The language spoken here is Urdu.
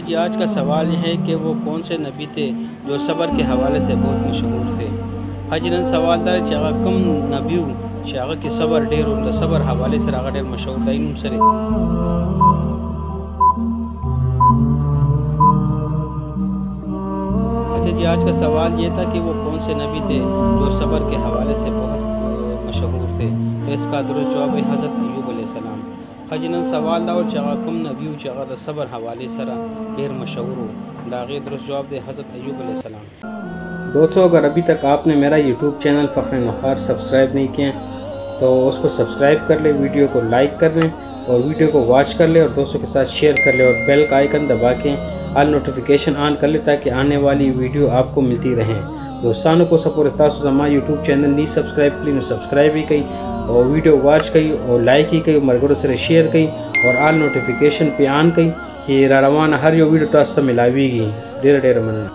جی آج کا سوال یہ ہے کہ وہ کون سے نبی تھے جو صبر کے حوالے سے بہت مشہور تھے. حجرن سوال دار چې هغه کوم نبی و چې هغه کې صبر ډېر و، د صبر حوالے سره هغه ډېر مشهور دی. نوم سره اچھا جی آج کا سوال یہ تھا کہ وہ کون سے نبی تھے جو صبر کے حوالے سے بہت مشہور تھے. تو اس کا درست جواب ہے حضرت ایوب علیہ السلام. حجرن سوال دار چې هغه کوم نبی و چې هغه د صبر حوالے سره ډېر مشهور و، دا غي درست جواب ہے حضرت ایوب علیہ السلام. دوستو اگر ابھی تک آپ نے میرا یوٹیوب چینل فخر نخار سبسکرائب نہیں کیا تو اس کو سبسکرائب کر لیں، ویڈیو کو لائک کر لیں اور ویڈیو کو واچ کر لیں اور دوستوں کے ساتھ شیئر کر لیں اور بیل کا آئیکن دبا کے آل نوٹیفیکیشن آن کر لیں تاکہ آنے والی ویڈیو آپ کو ملتی رہیں. دوستانوں کو سپورٹ تاسو زما یوٹیوب چینل نہیں سبسکرائب کری نو سبسکرائب ہی کئی اور ویڈیو واچ کئی اور لائک ہی کئی مرګرو سره شیئر کئی اور آل نوٹیفیکیشن پہ آن کئی کہ را روانه هر یو ویډیو تاسو ته ملاویږي. ډېر مننه.